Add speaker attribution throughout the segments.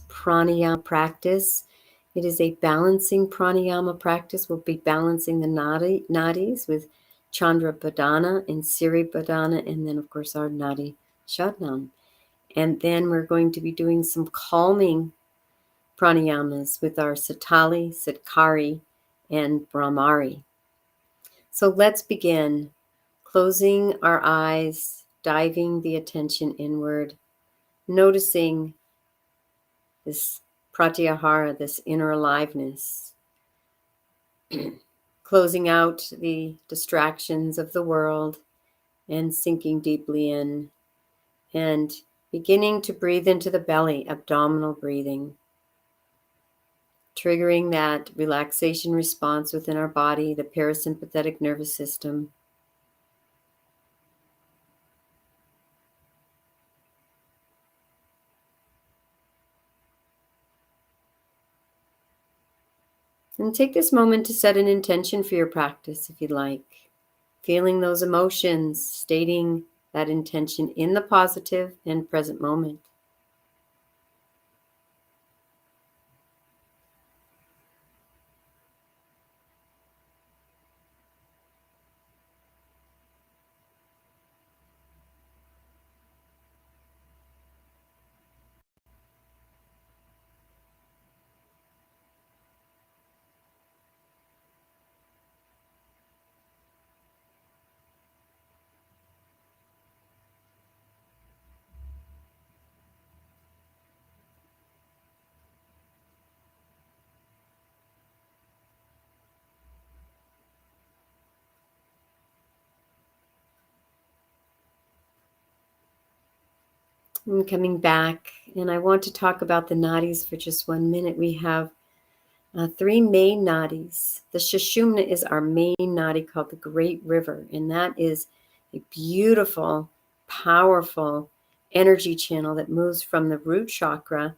Speaker 1: pranayama practice. It is a balancing pranayama practice. We'll be balancing the nadis with Chandra Bhedana and Surya Bhedana, and then, of course, our Nadi Shodhana. And then we're going to be doing some calming pranayamas with our Sittali, Sitkari, and Brahmari. So let's begin. Closing our eyes, diving the attention inward, noticing this pratyahara, this inner aliveness, closing out the distractions of the world and sinking deeply in, and beginning to breathe into the belly, abdominal breathing, triggering that relaxation response within our body, the parasympathetic nervous system. And take this moment to set an intention for your practice if you'd like. Feeling those emotions, stating that intention in the positive and present moment. And coming back, and I want to talk about the nadis for just 1 minute. We have 3 main nadis. The Sushumna is our main nadi called the Great River, and that is a beautiful, powerful energy channel that moves from the root chakra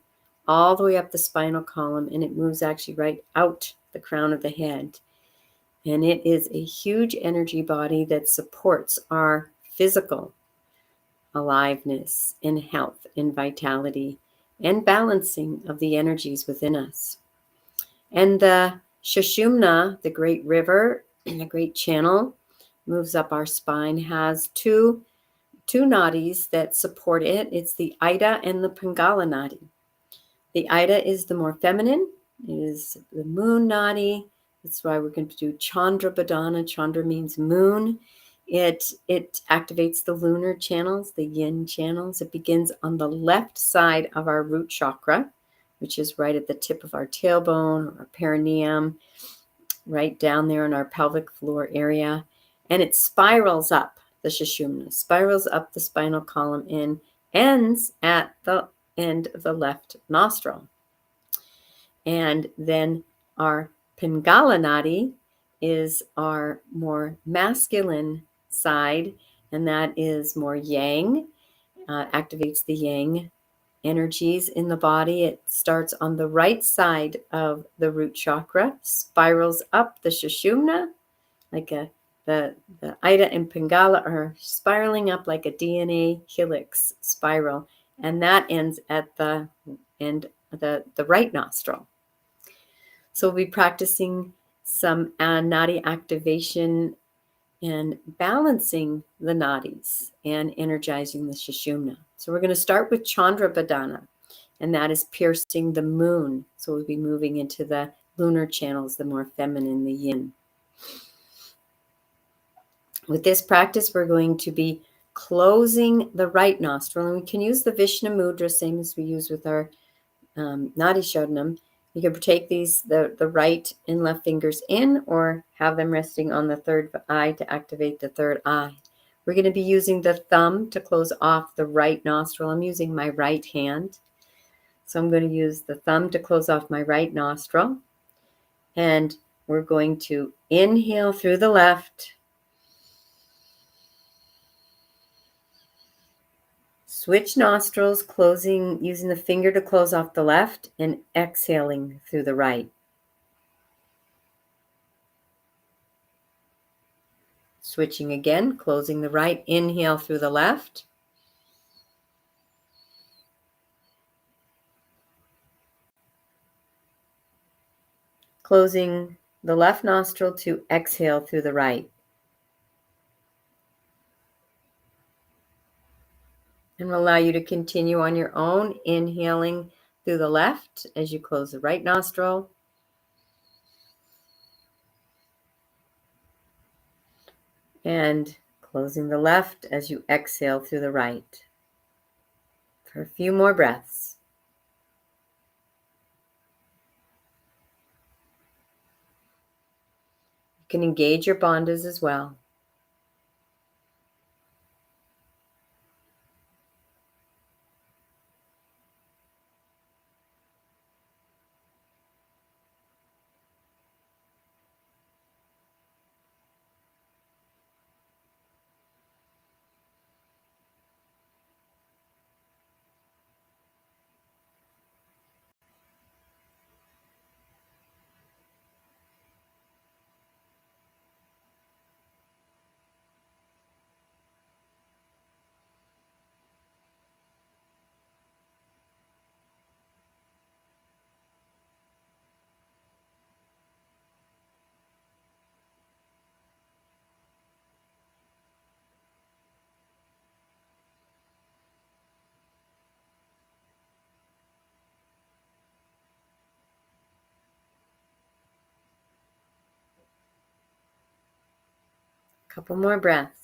Speaker 1: all the way up the spinal column, and it moves actually right out the crown of the head. And it is a huge energy body that supports our physical aliveness and health and vitality and balancing of the energies within us. And the Sushumna, the great river, the great channel, moves up our spine, has two nadis that support it. It's the Ida and the Pingala nadi. The Ida is the more feminine. It is the moon nadi. That's why we're going to do Chandra Bhedana. Chandra means moon. It activates the lunar channels, the yin channels. It begins on the left side of our root chakra, which is right at the tip of our tailbone or our perineum, right down there in our pelvic floor area. And it spirals up, the Sushumna, spirals up the spinal column and ends at the end of the left nostril. And then our Pingala nadi is our more masculine side, and that is more yang, activates the yang energies in the body. It starts on the right side of the root chakra, spirals up the Sushumna, like the Ida and Pingala are spiraling up like a DNA helix spiral, and that ends at the end of the right nostril. So we'll be practicing some nadi activation and balancing the nadis and energizing the Sushumna. So we're going to start with Chandra Bhedana, and that is piercing the moon. So we'll be moving into the lunar channels, the more feminine, the yin. With this practice, we're going to be closing the right nostril, and we can use the Vishnu Mudra, same as we use with our Nadi Shodhana. You can take these, the right and left fingers in, or have them resting on the third eye to activate the third eye. We're going to be using the thumb to close off the right nostril. I'm using my right hand. So I'm going to use the thumb to close off my right nostril. And we're going to inhale through the left. Switch nostrils, closing, using the finger to close off the left, and exhaling through the right. Switching again, closing the right, inhale through the left. closing the left nostril to exhale through the right. And will allow you to continue on your own, inhaling through the left as you close the right nostril. And closing the left as you exhale through the right. For a few more breaths. You can engage your bandhas as well. A couple more breaths.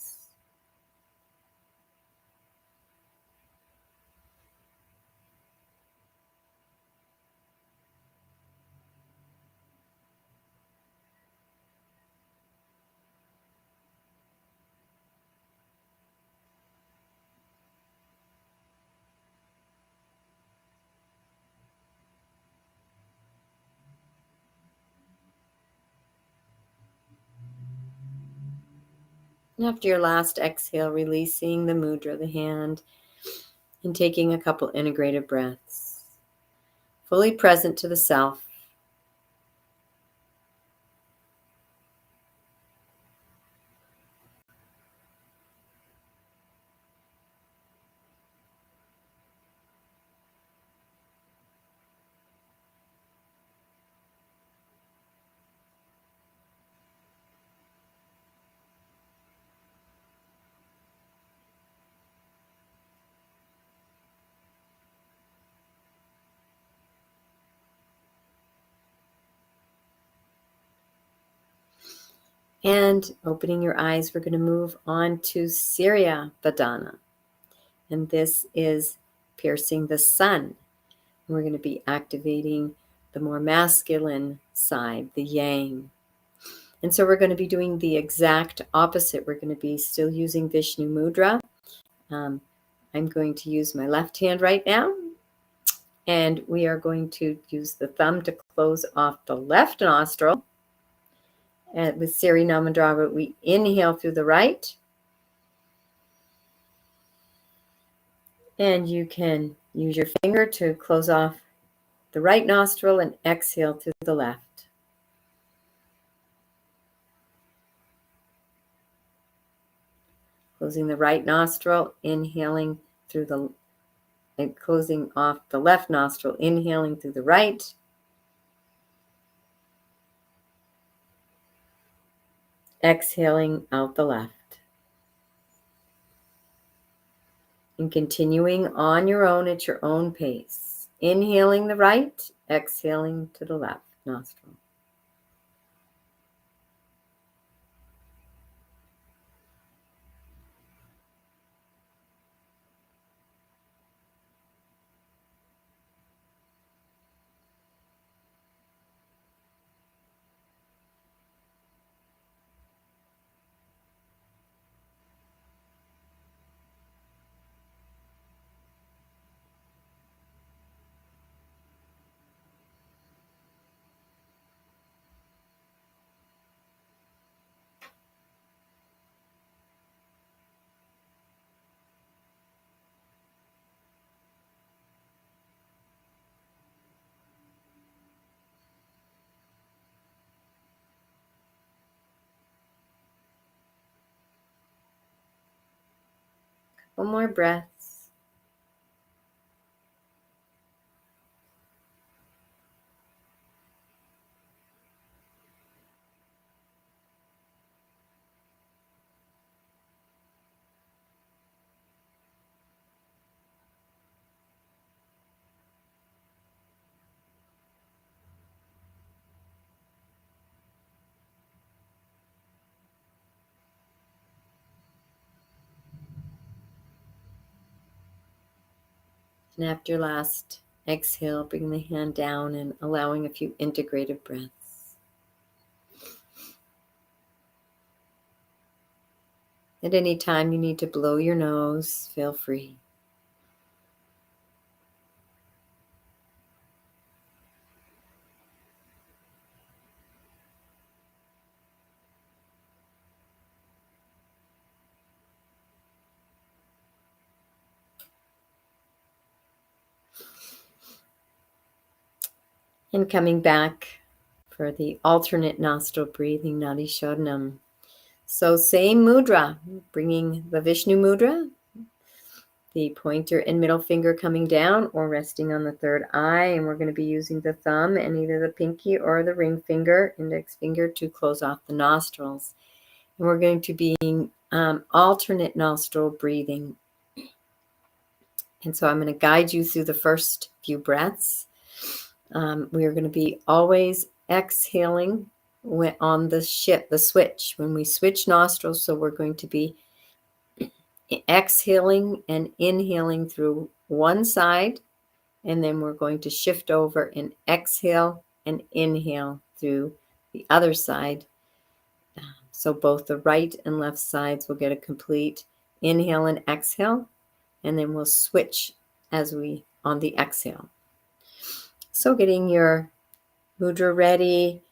Speaker 1: And after your last exhale, releasing the mudra, the hand, and taking a couple integrated breaths. Fully present to the self. And opening your eyes, we're going to move on to Surya Bhedana. And this is piercing the sun. We're going to be activating the more masculine side, the yang. And so we're going to be doing the exact opposite. We're going to be still using Vishnu Mudra. I'm going to use my left hand right now. And we are going to use the thumb to close off the left nostril. And with Siri Namadra, we inhale through the right. And you can use your finger to close off the right nostril and exhale through the left. Closing the right nostril, inhaling through the, and closing off the left nostril, inhaling through the right. Exhaling out the left. And continuing on your own at your own pace. Inhaling the right, exhaling to the left nostril. One more breaths. And after your last exhale, bring the hand down and allowing a few integrative breaths. At any time you need to blow your nose, feel free. And coming back for the alternate nostril breathing, Nadi Shodhana. So same mudra, bringing the Vishnu mudra, the pointer and middle finger coming down or resting on the third eye. And we're going to be using the thumb and either the pinky or the ring finger, index finger, to close off the nostrils. And we're going to be alternate nostril breathing. And so I'm going to guide you through the first few breaths. We are going to be always exhaling on the switch, when we switch nostrils. So we're going to be exhaling and inhaling through one side, and then we're going to shift over and exhale and inhale through the other side. So both the right and left sides will get a complete inhale and exhale, and then we'll switch on the exhale. So getting your mudra ready,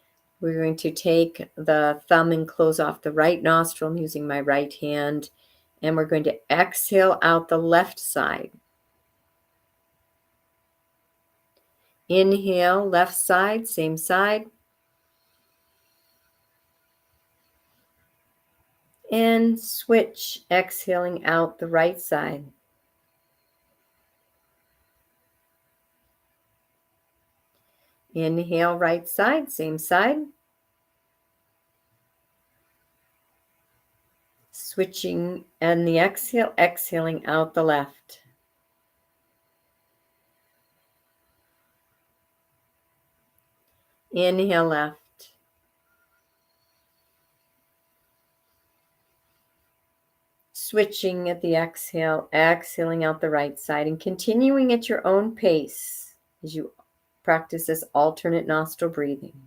Speaker 1: we're going to take the thumb and close off the right nostril. I'm using my right hand, and we're going to exhale out the left side. Inhale, left side, same side. And switch, exhaling out the right side. Inhale, right side, same side. Switching, and the exhale, exhaling out the left. Inhale, left. Switching at the exhale, exhaling out the right side, and continuing at your own pace as you practice this alternate nostril breathing.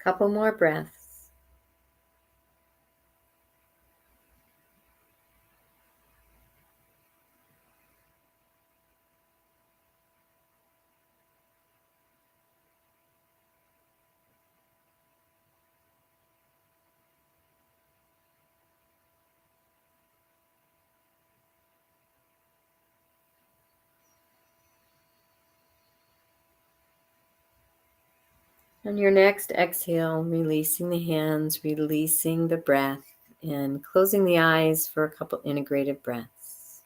Speaker 1: Couple more breaths. On your next exhale, releasing the hands, releasing the breath, and closing the eyes for a couple integrated breaths.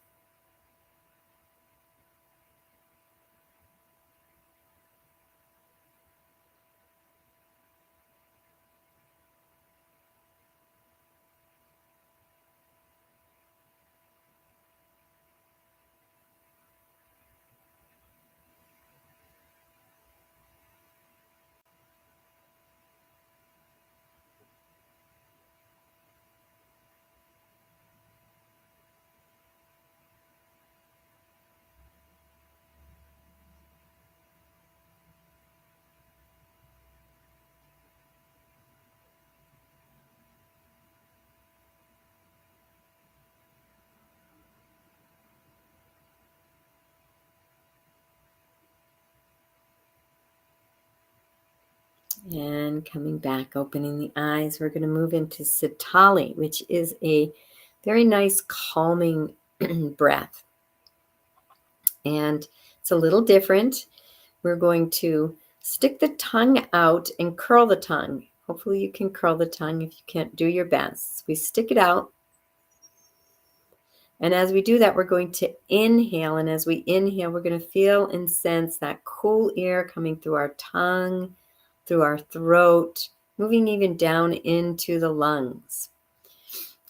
Speaker 1: And coming back, opening the eyes, we're going to move into Sittali, which is a very nice calming breath. And it's a little different. We're going to stick the tongue out and curl the tongue. Hopefully you can curl the tongue. If you can't, do your best. We stick it out. And as we do that, we're going to inhale. And as we inhale, we're going to feel and sense that cool air coming through our tongue, through our throat, moving even down into the lungs.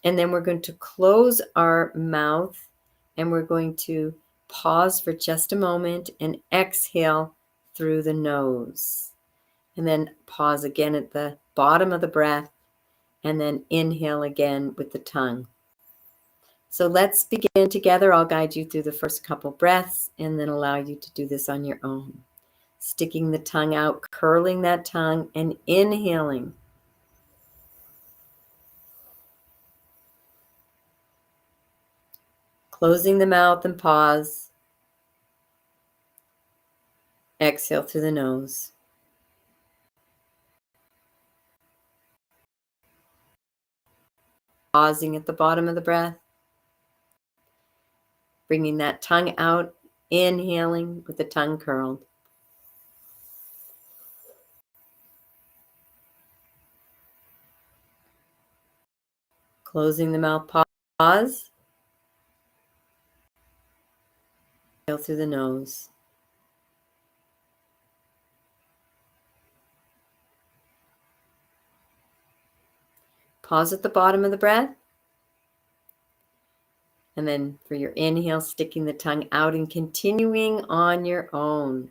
Speaker 1: And then we're going to close our mouth and we're going to pause for just a moment and exhale through the nose. And then pause again at the bottom of the breath and then inhale again with the tongue. So let's begin together. I'll guide you through the first couple breaths and then allow you to do this on your own. Sticking the tongue out, curling that tongue, and inhaling. Closing the mouth and pause. Exhale through the nose. Pausing at the bottom of the breath. Bringing that tongue out, inhaling with the tongue curled. Closing the mouth, pause. Exhale through the nose. Pause at the bottom of the breath. And then for your inhale, sticking the tongue out and continuing on your own.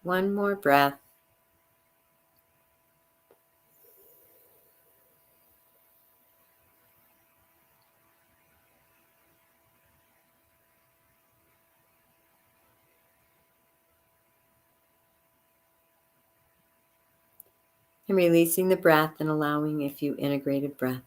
Speaker 1: One more breath. And releasing the breath and allowing a few integrated breaths.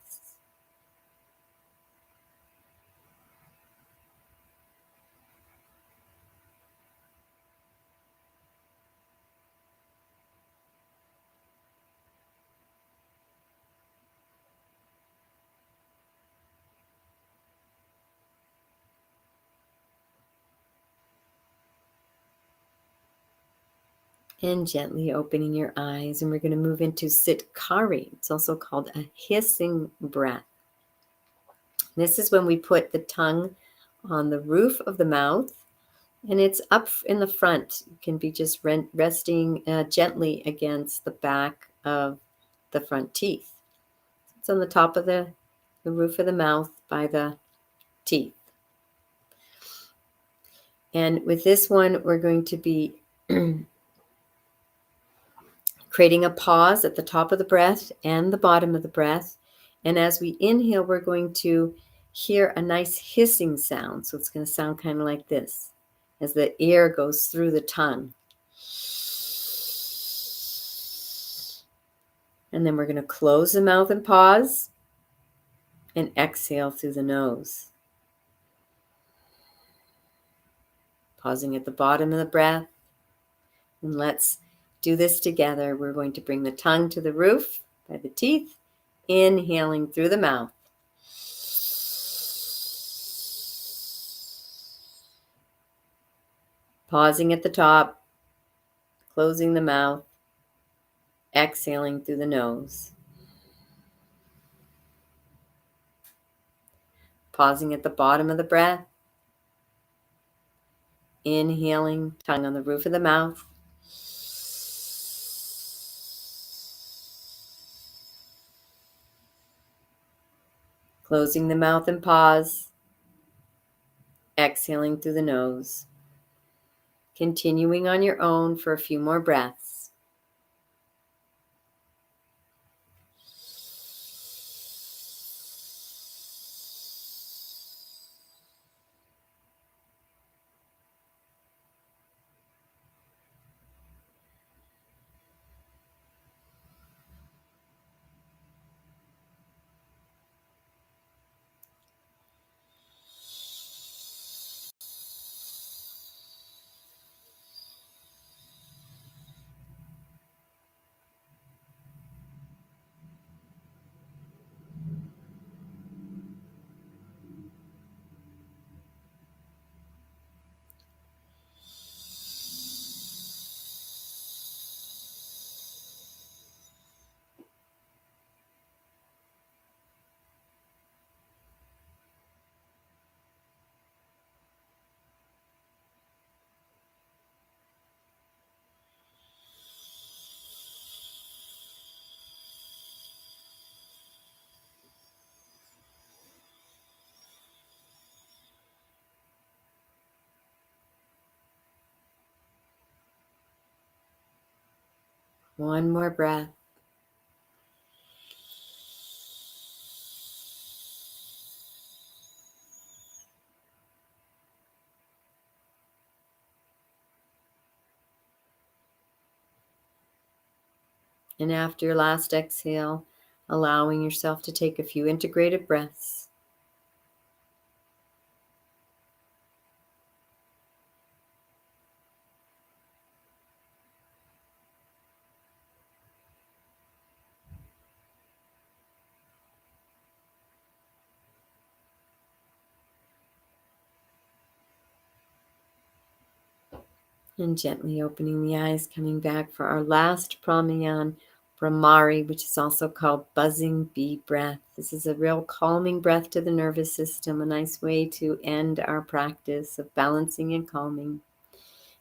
Speaker 1: And gently opening your eyes. And we're going to move into Sitkari. It's also called a hissing breath. This is when we put the tongue on the roof of the mouth, and it's up in the front. It can be just resting gently against the back of the front teeth. It's on the top of the roof of the mouth by the teeth. And with this one, we're going to be creating a pause at the top of the breath and the bottom of the breath. And as we inhale, we're going to hear a nice hissing sound. So it's going to sound kind of like this as the air goes through the tongue. And then we're going to close the mouth and pause and exhale through the nose. Pausing at the bottom of the breath. And let's do this together. We're going to bring the tongue to the roof by the teeth, inhaling through the mouth. Pausing at the top, closing the mouth, exhaling through the nose. Pausing at the bottom of the breath, inhaling, tongue on the roof of the mouth. Closing the mouth and pause, exhaling through the nose. Continuing on your own for a few more breaths. One more breath. And after your last exhale, allowing yourself to take a few integrated breaths. And gently opening the eyes, coming back for our last pranayama, Brahmari, which is also called buzzing bee breath. This is a real calming breath to the nervous system, a nice way to end our practice of balancing and calming.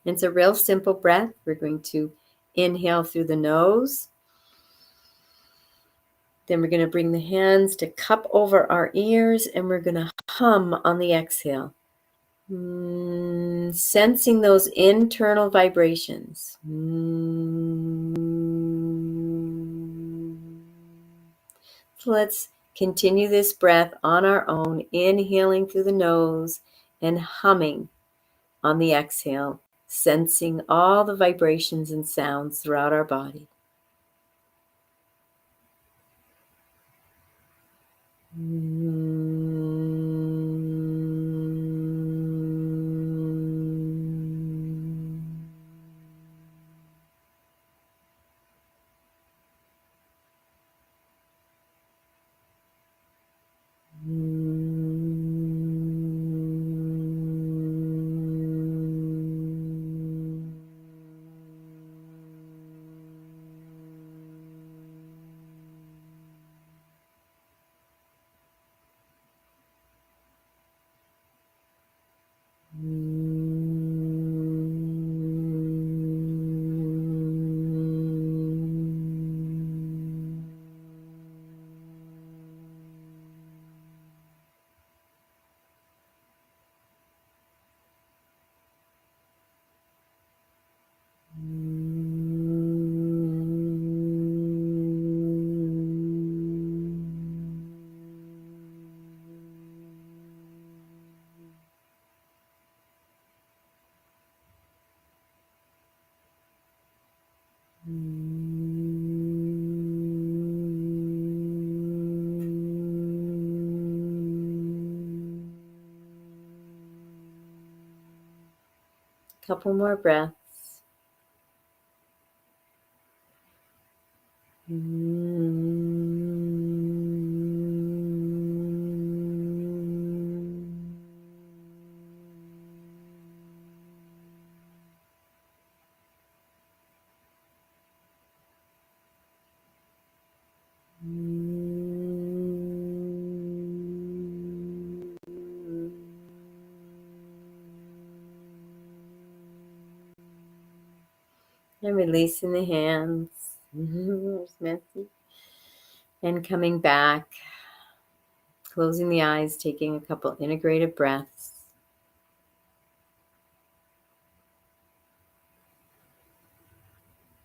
Speaker 1: And it's a real simple breath. We're going to inhale through the nose. Then we're going to bring the hands to cup over our ears, and we're going to hum on the exhale. Sensing those internal vibrations. So let's continue this breath on our own, inhaling through the nose and humming on the exhale, sensing all the vibrations and sounds throughout our body. Couple more breaths. And releasing the hands. There's Nancy. And coming back, closing the eyes, taking a couple integrated breaths.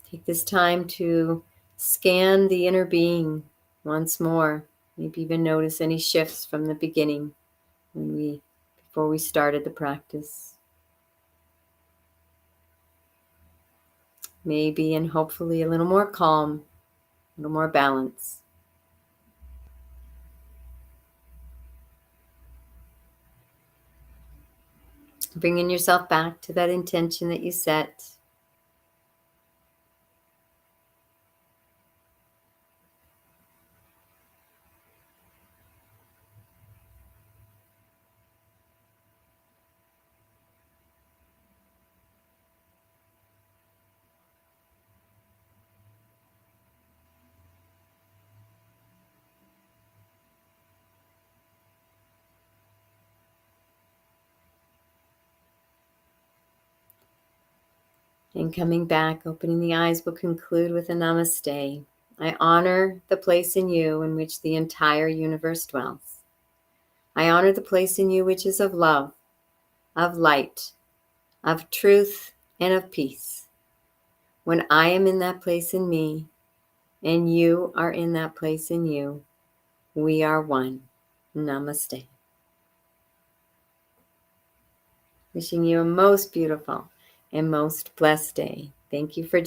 Speaker 1: Take this time to scan the inner being once more. Maybe even notice any shifts from the beginning before we started the practice. Maybe and hopefully a little more calm, a little more balance. Bringing yourself back to that intention that you set. And coming back, opening the eyes, we'll conclude with a namaste. I honor the place in you in which the entire universe dwells. I honor the place in you which is of love, of light, of truth, and of peace. When I am in that place in me, and you are in that place in you, we are one. Namaste. Wishing you a most beautiful and most blessed day. Thank you for joining.